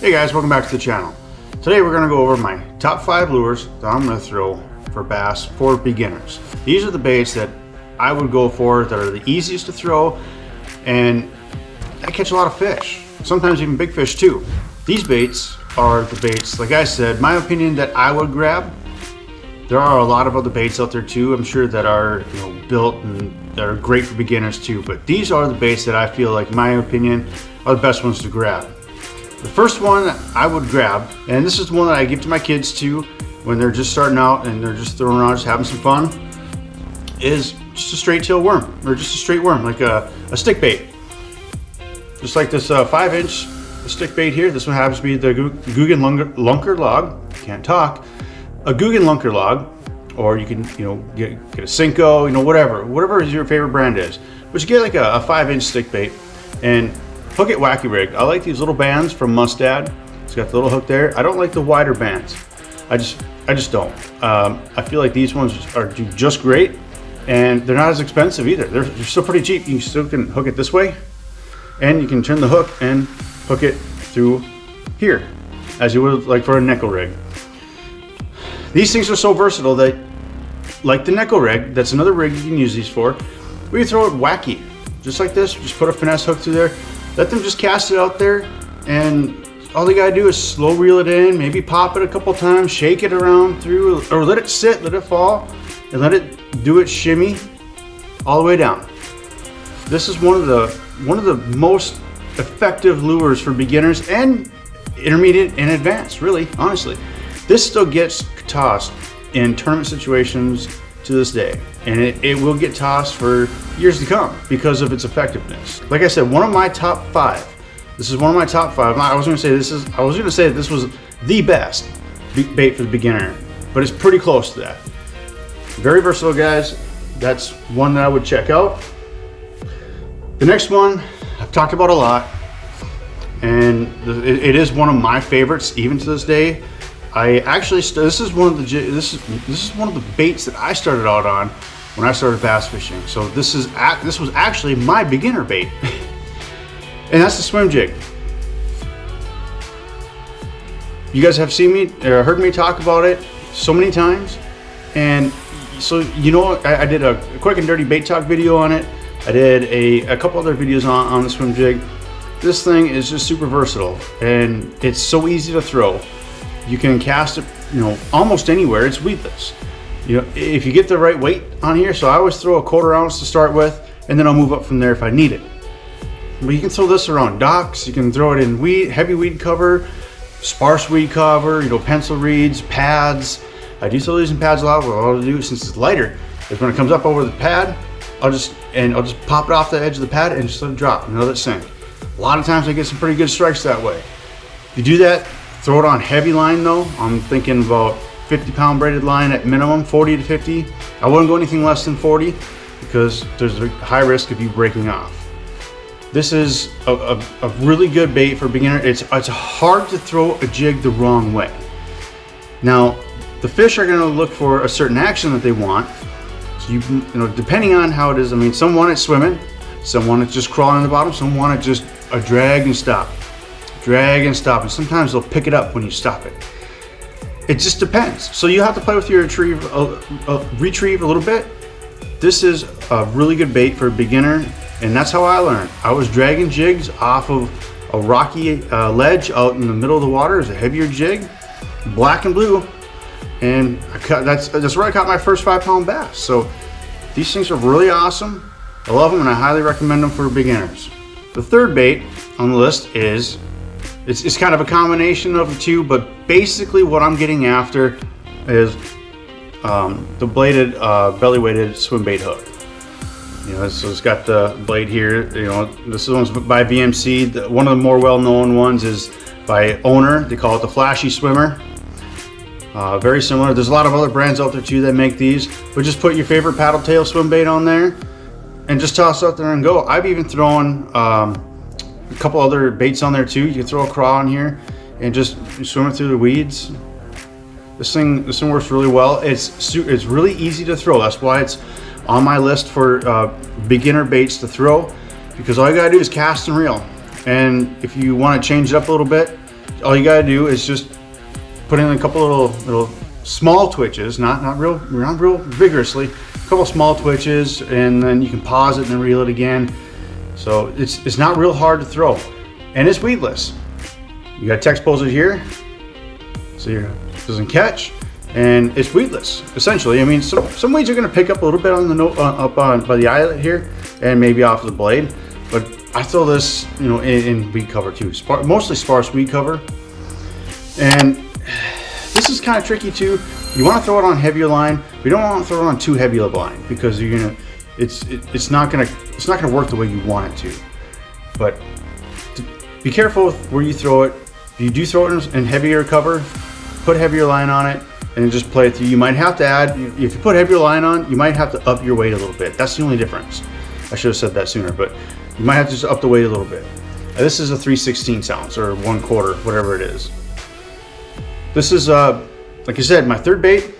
Hey guys, welcome back to the channel. Today we're going to go over my top 5 lures that I'm going to throw for bass for beginners. These are the baits that I would go for that are the easiest to throw, and I catch a lot of fish, sometimes even big fish too. These baits are the baits, like I said, my opinion, that I would grab. There are a lot of other baits out there too, I'm sure, that are built and that are great for beginners too, but these are the baits that I feel like, in my opinion, are the best ones to grab. The first one I would grab, and this is the one that I give to my kids too when they're just starting out and they're just throwing around, just having some fun, is just a straight tail worm, or just a straight worm, like a stick bait. Just like this 5-inch stick bait here. This one happens to be the Guggen Lunker Log. Can't talk. A Guggen Lunker Log, or you can get a Cinco, whatever your favorite brand is. But you get like a 5-inch stick bait and hook it wacky rig. I like these little bands from Mustad. It's got the little hook there. I don't like the wider bands. I just don't. I feel like these ones do just great, and they're not as expensive either. They're still pretty cheap. You still can hook it this way, and you can turn the hook and hook it through here, as you would like for a nickel rig. These things are so versatile that, like the nickel rig, that's another rig you can use these for. We throw it wacky, just like this. Just put a finesse hook through there. Let them just cast it out there, and all they gotta do is slow reel it in, maybe pop it a couple times, shake it around through, or let it sit, let it fall, and let it do its shimmy all the way down. This is one of the most effective lures for beginners and intermediate and advanced, really, honestly. This still gets tossed in tournament situations to this day, and it will get tossed for years to come because of its effectiveness. Like I said, one of my top 5. This is one of my top 5. I was going to say that this was the best bait for the beginner, but it's pretty close to that. Very versatile, guys. That's one that I would check out. The next one I've talked about a lot, and it is one of my favorites even to this day. This is one of the baits that I started out on when I started bass fishing. So this was actually my beginner bait, and that's the swim jig. You guys have seen me or heard me talk about it so many times, and so I did a quick and dirty bait talk video on it. I did a couple other videos on the swim jig. This thing is just super versatile, and it's so easy to throw. You can cast it, almost anywhere. It's weedless. If you get the right weight on here, so I always throw a 1/4 ounce to start with, and then I'll move up from there if I need it. But you can throw this around docks. You can throw it in heavy weed cover, sparse weed cover, pencil reeds, pads. I do throw these in pads a lot. What I'll do, since it's lighter, is when it comes up over the pad, I'll just pop it off the edge of the pad and just let it drop and let it sink. A lot of times I get some pretty good strikes that way. If you do that, throw it on heavy line though. I'm thinking about 50-pound braided line at minimum, 40 to 50. I wouldn't go anything less than 40 because there's a high risk of you breaking off. This is a really good bait for beginner. It's hard to throw a jig the wrong way. Now, the fish are going to look for a certain action that they want. So depending on how it is. I mean, some want it swimming, some want it just crawling on the bottom, some want it just a drag and stop. Drag and stop, and sometimes they'll pick it up when you stop it. It just depends. So you have to play with your retrieve a little bit. This is a really good bait for a beginner, and that's how I learned. I was dragging jigs off of a rocky ledge out in the middle of the water. It's a heavier jig, black and blue, and that's where I caught my first 5-pound bass. So these things are really awesome. I love them, and I highly recommend them for beginners. The third bait on the list is it's kind of a combination of the two, but basically what I'm getting after is the bladed belly weighted swim bait hook. So it's got the blade here. This one's by VMC. One of the more well-known ones is by Owner. They call it the Flashy Swimmer. Very similar. There's a lot of other brands out there too that make these, but just put your favorite paddle tail swim bait on there and just toss out there and go. I've even thrown a couple other baits on there too. You can throw a craw on here and just swim it through the weeds. This thing works really well. It's really easy to throw. That's why it's on my list for beginner baits to throw, because all you gotta do is cast and reel. And if you want to change it up a little bit, all you gotta do is just put in a couple little small twitches, not real vigorously, a couple small twitches, and then you can pause it and then reel it again. So it's not real hard to throw, and it's weedless. You got text posted here, so it doesn't catch, and it's weedless essentially. I mean, some weeds are going to pick up a little bit on the by the eyelet here, and maybe off the blade, but I throw this, you know, in weed cover too, mostly sparse weed cover, and this is kind of tricky too. You want to throw it on heavier line, but you don't want to throw it on too heavy of a line, because you're gonna, it's not gonna work the way you want it to. But be careful with where you throw it. If you do throw it in heavier cover, put heavier line on it and just play it through. You might have to add, if you put heavier line on, you might have to up your weight a little bit. That's the only difference. I should have said that sooner, but you might have to just up the weight a little bit. This is a 3/16 ounce or 1/4, whatever it is. This is, like I said, my third bait.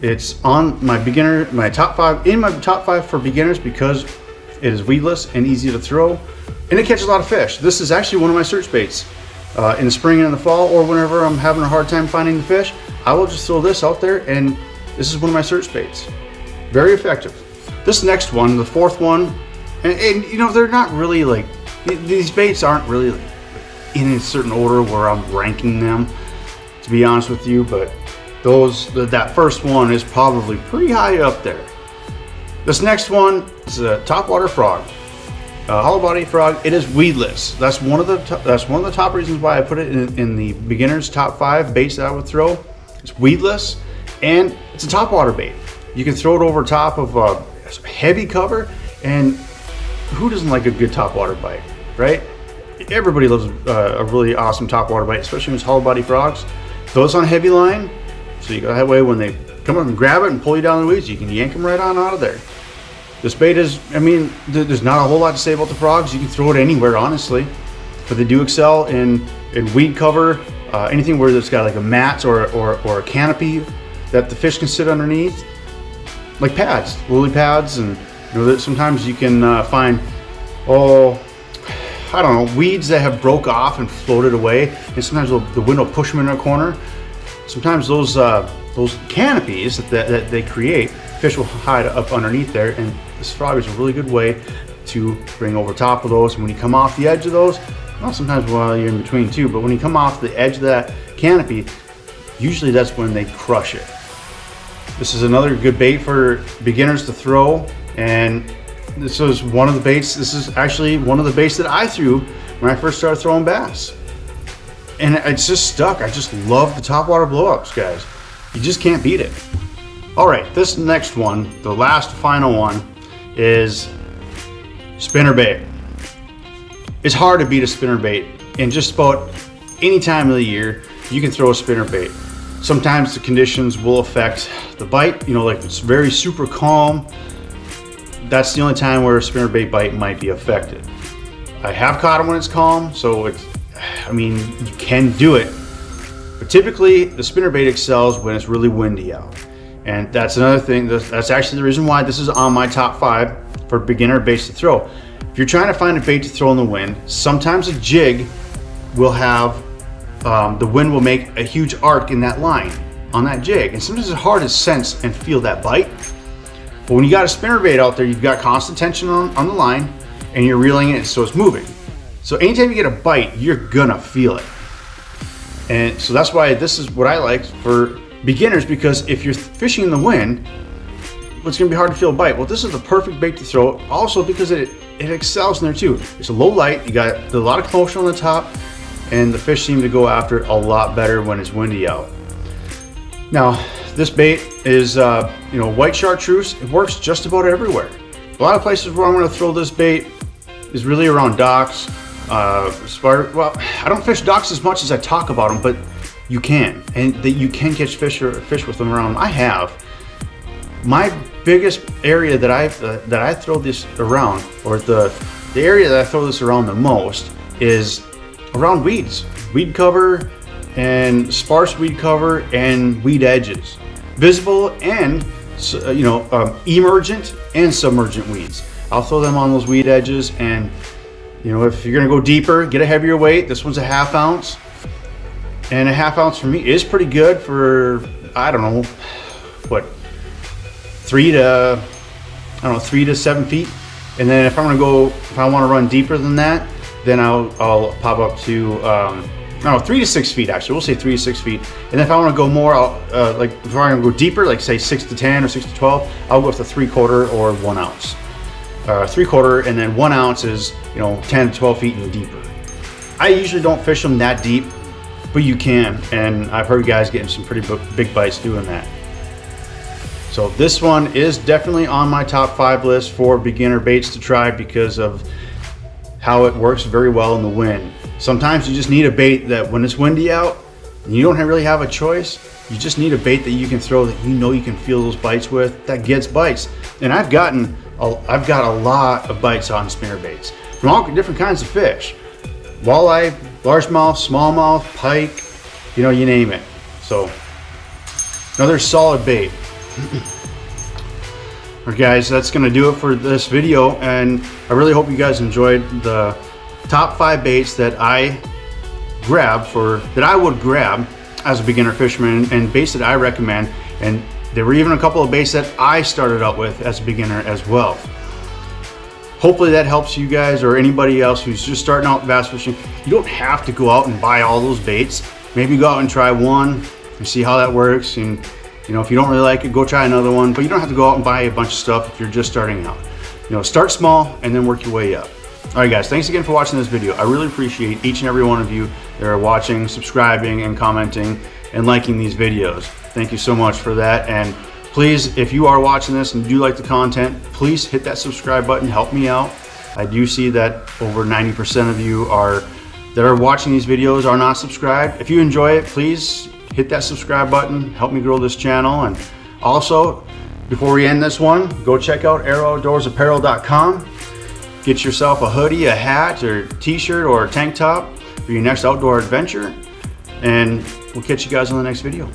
It's on my top 5 for beginners, because it is weedless and easy to throw, and it catches a lot of fish. This is actually one of my search baits. In the spring and in the fall, or whenever I'm having a hard time finding the fish, I will just throw this out there, and this is one of my search baits. Very effective. This next one, the fourth one, and you know, they're not really like, these baits aren't really like in a certain order where I'm ranking them, to be honest with you, but that first one is probably pretty high up there. This next one is a topwater frog. Hollow body frog. It is weedless. That's one of the top reasons why I put it in the beginner's top 5 baits that I would throw. It's weedless, and it's a topwater bait. You can throw it over top of heavy cover, and who doesn't like a good topwater bite, right? Everybody loves a really awesome topwater bite, especially when it's hollow body frogs. Throw this on heavy line, so you go that way when they come up and grab it and pull you down the weeds, you can yank them right on out of there. This bait is, I mean, there's not a whole lot to say about the frogs. You can throw it anywhere, honestly, but they do excel in weed cover, anything where it's got like a mat or a canopy that the fish can sit underneath, like pads, lily pads, and you know that sometimes you can find, I don't know, weeds that have broke off and floated away, and sometimes the wind will push them in a corner. Sometimes those canopies that they create, fish will hide up underneath there, and this frog is a really good way to bring over top of those. And when you come off the edge of those, well, sometimes while you're in between too, but when you come off the edge of that canopy, usually that's when they crush it. This is another good bait for beginners to throw, and this is one of the baits. This is actually one of the baits that I threw when I first started throwing bass, and it's just stuck. I just love the topwater blowups, guys. You just can't beat it. All right, this next one, the last final one, is spinnerbait. It's hard to beat a spinnerbait. In just about any time of the year, you can throw a spinnerbait. Sometimes the conditions will affect the bite. You know, like it's very super calm. That's the only time where a spinnerbait bite might be affected. I have caught them when it's calm, so I mean, you can do it. But typically, the spinnerbait excels when it's really windy out. And that's another thing, that's actually the reason why this is on my top 5 for beginner baits to throw. If you're trying to find a bait to throw in the wind, sometimes a jig will have, the wind will make a huge arc in that line on that jig. And sometimes it's hard to sense and feel that bite. But when you got a spinnerbait out there, you've got constant tension on the line, and you're reeling it so it's moving. So anytime you get a bite, you're gonna feel it. And so that's why this is what I like for beginners, because if you're fishing in the wind, it's gonna be hard to feel a bite. Well, this is the perfect bait to throw, also because it excels in there too. It's a low light, you got a lot of commotion on the top, and the fish seem to go after it a lot better when it's windy out. Now, this bait is, you know, white chartreuse. It works just about everywhere. A lot of places where I'm gonna throw this bait is really around docks. Well, I don't fish docks as much as I talk about them, but you can, and that you can catch fish with them around. I have. My biggest area that I throw this around, or the area that I throw this around the most, is around weeds, weed cover, and sparse weed cover, and weed edges, visible and you know, emergent and submergent weeds. I'll throw them on those weed edges, and you know, if you're gonna go deeper, get a heavier weight. This one's a 1/2 ounce. And a 1/2 ounce for me is pretty good for, I don't know, what, 3 to 7 feet. And then if I want to run deeper than that, then I'll pop up to, I don't know, 3 to 6 feet actually. We'll say 3 to 6 feet. And if I want to go more, like if I want to go deeper, like say 6 to 10 or 6 to 12, I'll go with the 3/4 or 1 ounce. 3/4, and then 1 ounce is, you know, 10 to 12 feet and deeper. I usually don't fish them that deep, but you can, and I've heard guys getting some pretty big bites doing that. So this one is definitely on my top 5 list for beginner baits to try because of how it works very well in the wind. Sometimes you just need a bait that when it's windy out and you don't really have a choice, you just need a bait that you can throw that you know you can feel those bites with, that gets bites. And I've got a lot of bites on spinner baits from all different kinds of fish. Walleye, largemouth, smallmouth, pike, you know, you name it. So another solid bait. Alright guys, that's gonna do it for this video, and I really hope you guys enjoyed the top 5 baits that I would grab as a beginner fisherman, and baits that I recommend. And there were even a couple of baits that I started out with as a beginner as well. Hopefully that helps you guys or anybody else who's just starting out bass fishing. You don't have to go out and buy all those baits. Maybe go out and try one and see how that works, and you know, if you don't really like it, go try another one. But you don't have to go out and buy a bunch of stuff if you're just starting out. You know, start small and then work your way up. All right guys, thanks again for watching this video. I really appreciate each and every one of you that are watching, subscribing, and commenting and liking these videos. Thank you so much for that. And please, if you are watching this and do like the content, please hit that subscribe button, help me out. I do see that over 90% of you that are watching these videos are not subscribed. If you enjoy it, please hit that subscribe button, help me grow this channel. And also, before we end this one, go check out arrowoutdoorsapparel.com. Get yourself a hoodie, a hat, or t-shirt, or a tank top for your next outdoor adventure. And we'll catch you guys on the next video.